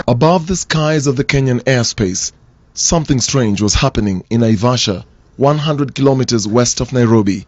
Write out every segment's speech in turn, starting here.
Above the skies of the Kenyan airspace, something strange was happening in Naivasha, 100 kilometers west of Nairobi.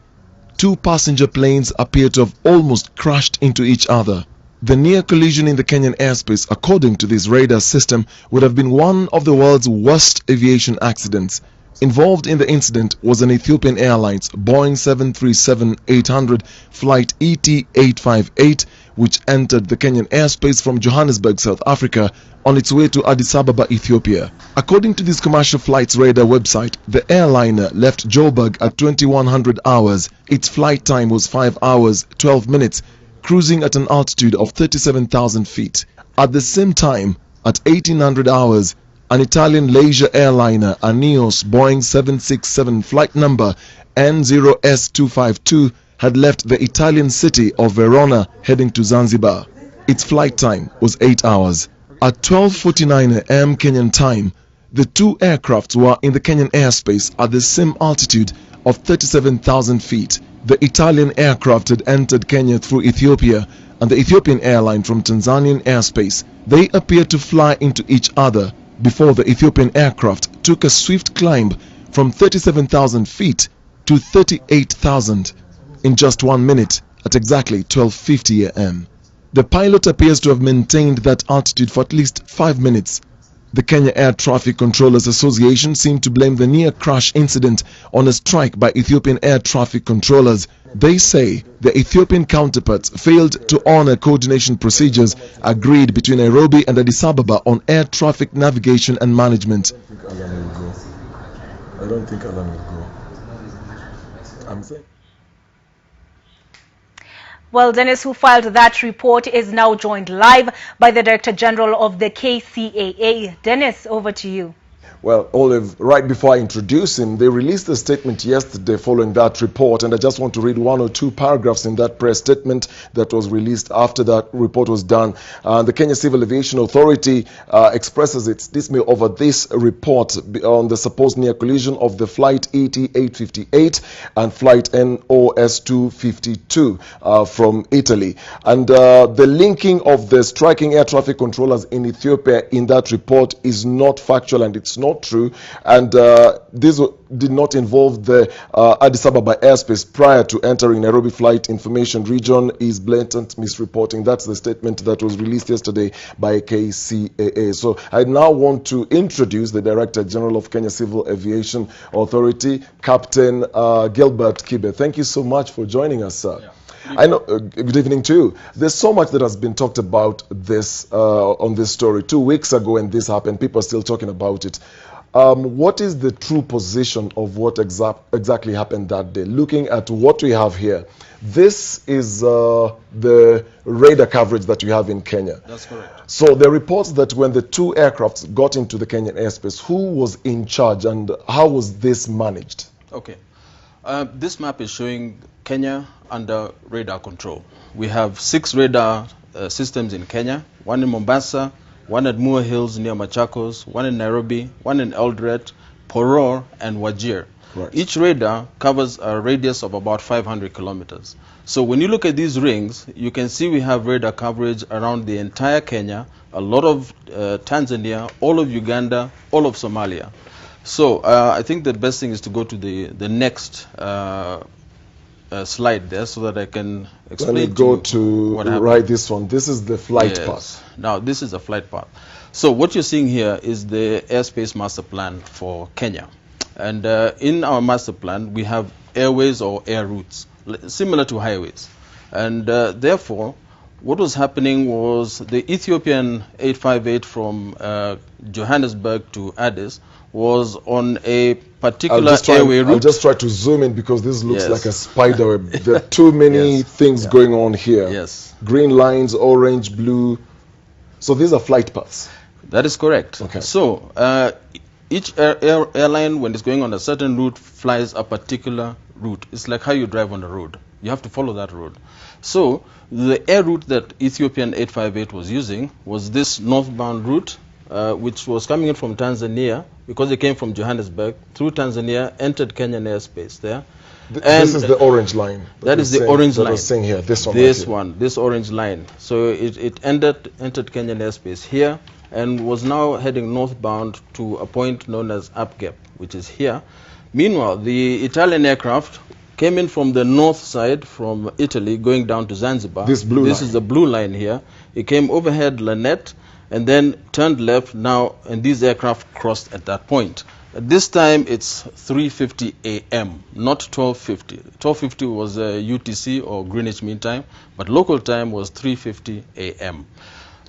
Two passenger planes appear to have almost crashed into each other. The near collision in the Kenyan airspace, according to this radar system, would have been one of the world's worst aviation accidents. Involved in the incident was an Ethiopian Airlines Boeing 737-800 flight ET-858, which entered the Kenyan airspace from Johannesburg, South Africa, on its way to Addis Ababa, Ethiopia. According to this commercial flights radar website, the airliner left Joburg at 2100 hours. Its flight time was 5 hours, 12 minutes, cruising at an altitude of 37,000 feet. At the same time, at 1800 hours, an Italian leisure airliner, Aneos Boeing 767 flight number N0S252, had left the Italian city of Verona heading to Zanzibar. Its flight time was 8 hours. At 12:49 am Kenyan time, the two aircrafts were in the Kenyan airspace at the same altitude of 37,000 feet. The Italian aircraft had entered Kenya through Ethiopia and the Ethiopian airline from Tanzanian airspace. They appeared to fly into each other before the Ethiopian aircraft took a swift climb from 37,000 feet to 38,000 in just 1 minute at exactly 12:50 am. The pilot appears to have maintained that altitude for at least 5 minutes. The Kenya Air Traffic Controllers Association seemed to blame the near crash incident on a strike by Ethiopian air traffic controllers. They say the Ethiopian counterparts failed to honor coordination procedures agreed between Nairobi and Addis Ababa on air traffic navigation and management. I don't think Alan will go. I'm saying. Well, Dennis, who filed that report, is now joined live by the Director General of the KCAA. Dennis, over to you. Well, Olive, right before I introduce him, they released a statement yesterday following that report, and I just want to read one or two paragraphs in that press statement that was released after that report was done. The Kenya Civil Aviation Authority expresses its dismay over this report on the supposed near collision of the flight ET-858 and flight NOS-252 from Italy. And the linking of the striking air traffic controllers in Ethiopia in that report is not factual, and it's not true, and this did not involve the Addis Ababa airspace prior to entering Nairobi Flight Information Region is blatant misreporting. That's the statement that was released yesterday by KCAA. So I now want to introduce the Director General of Kenya Civil Aviation Authority, Captain Gilbert Kibe. Thank you so much for joining us, sir. Yeah. I know. Good evening to you. There's so much that has been talked about this on this story. 2 weeks ago when this happened, people are still talking about it. What is the true position of what exactly happened that day? Looking at what we have here, this is the radar coverage that we have in Kenya. That's correct. So the reports that when the two aircrafts got into the Kenyan airspace, who was in charge and how was this managed? Okay. This map is showing Kenya under radar control. We have 6 radar systems in Kenya, one in Mombasa, one at Moore Hills near Machakos, one in Nairobi, one in Eldoret, Poror, and Wajir. Right. Each radar covers a radius of about 500 kilometers. So when you look at these rings, you can see we have radar coverage around the entire Kenya, a lot of Tanzania, all of Uganda, all of Somalia. So I think the best thing is to go to the next slide there so that I can explain to you what happened. Right, this one. This is the flight path. Now, this is the flight path. So what you're seeing here is the airspace master plan for Kenya. And in our master plan, we have airways or air routes, similar to highways. And therefore, what was happening was the Ethiopian 858 from Johannesburg to Addis was on a particular airway route. I'll just try to zoom in because this looks like a spider web. There are too many things going on here. Yes. Green lines, orange, blue. So these are flight paths. That is correct. Okay. So each airline, when it's going on a certain route, flies a particular route. It's like how you drive on the road. You have to follow that road. So the air route that Ethiopian 858 was using was this northbound route, which was coming in from Tanzania, because it came from Johannesburg, through Tanzania, entered Kenyan airspace there. This is the orange line. That is the orange line. That we're seeing here. This one. This right one, this orange line. So it entered Kenyan airspace here and was now heading northbound to a point known as Upgap, which is here. Meanwhile, the Italian aircraft came in from the north side from Italy going down to Zanzibar. This blue line. This is the blue line here. It came overhead Lanette and then turned left now, and these aircraft crossed at that point. At this time, it's 3:50 a.m., not 12:50. 12:50 was UTC or Greenwich Mean Time, but local time was 3:50 a.m.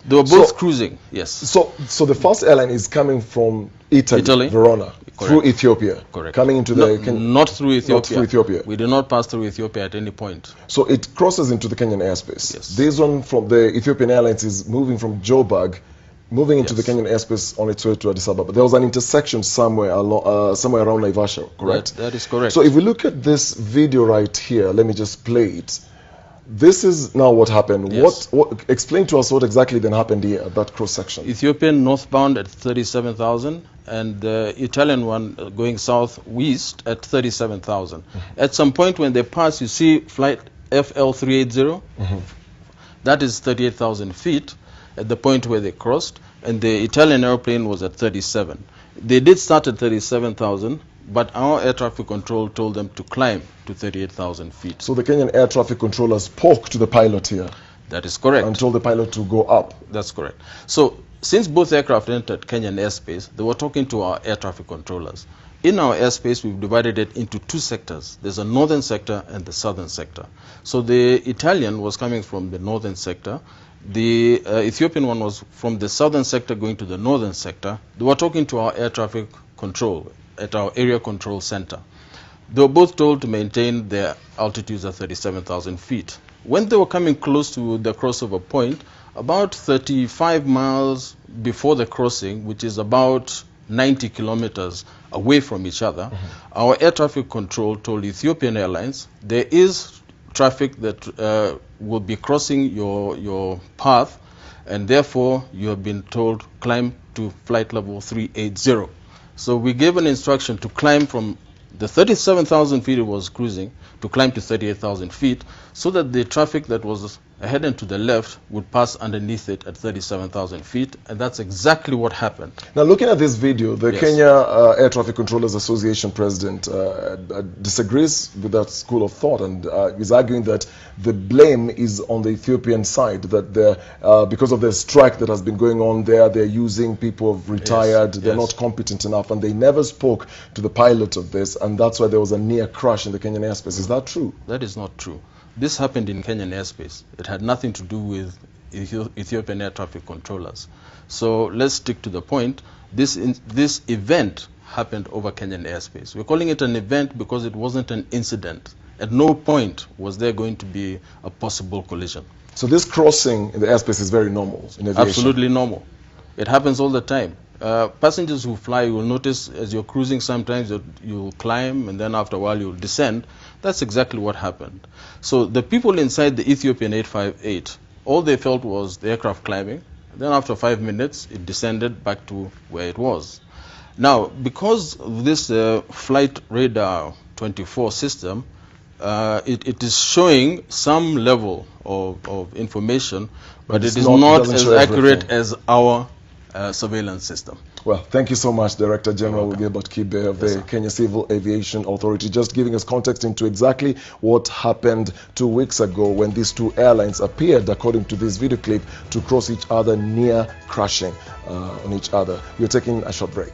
They were both cruising, yes. So the first airline is coming from Italy. Verona, correct. Through Ethiopia. Correct. Coming into not through Ethiopia. Not through Ethiopia. We did not pass through Ethiopia at any point. So it crosses into the Kenyan airspace. Yes. This one from the Ethiopian Airlines is moving from Joburg, moving into the Kenyan airspace on its way to Addis Ababa. There was an intersection somewhere somewhere around Naivasha, correct? That is correct. So if we look at this video right here, let me just play it. This is now what happened. Yes. What explain to us what exactly then happened here at that cross section? Ethiopian northbound at 37,000 and the Italian one going southwest at 37,000. At some point when they pass, you see flight FL380. That is 38,000 feet at the point where they crossed, and the Italian airplane was at 37. They did start at 37,000, but our air traffic control told them to climb to 38,000 feet. So the Kenyan air traffic controller spoke to the pilot here. That is correct. And told the pilot to go up. That's correct. So since both aircraft entered Kenyan airspace, they were talking to our air traffic controllers. In our airspace, we've divided it into two sectors. There's a northern sector and the southern sector. So the Italian was coming from the northern sector. The Ethiopian one was from the southern sector going to the northern sector. They were talking to our air traffic control at our area control center. They were both told to maintain their altitudes at 37,000 feet. When they were coming close to the crossover point, about 35 miles before the crossing, which is about 90 kilometers away from each other, our air traffic control told Ethiopian Airlines there is traffic that will be crossing your path, and therefore you have been told climb to flight level 380. So we gave an instruction to climb from the 37,000 feet it was cruising to climb to 38,000 feet so that the traffic that was ahead and to the left would pass underneath it at 37,000 feet, and that's exactly what happened. Now, looking at this video, the Kenya Air Traffic Controllers Association president disagrees with that school of thought and is arguing that the blame is on the Ethiopian side, that because of the strike that has been going on there, they're using people who've retired, they're not competent enough, and they never spoke to the pilot of this, and that's why there was a near crash in the Kenyan airspace. Is that true? That is not true. This happened in Kenyan airspace. It had nothing to do with Ethiopian air traffic controllers. So let's stick to the point. This event happened over Kenyan airspace. We're calling it an event because it wasn't an incident. At no point was there going to be a possible collision. So this crossing in the airspace is very normal in aviation? Absolutely normal. It happens all the time. Passengers who fly, you will notice as you're cruising sometimes you'll climb and then after a while you'll descend. That's exactly what happened. So the people inside the Ethiopian 858, all they felt was the aircraft climbing. Then after 5 minutes, it descended back to where it was. Now, because of this Flight Radar 24 system, it is showing some level of information, but it is not as accurate as our surveillance system. Well, thank you so much, Director General Gilbert Kibe of the Kenya Civil Aviation Authority, just giving us context into exactly what happened 2 weeks ago when these two airlines appeared, according to this video clip, to cross each other, near crashing on each other. We're taking a short break.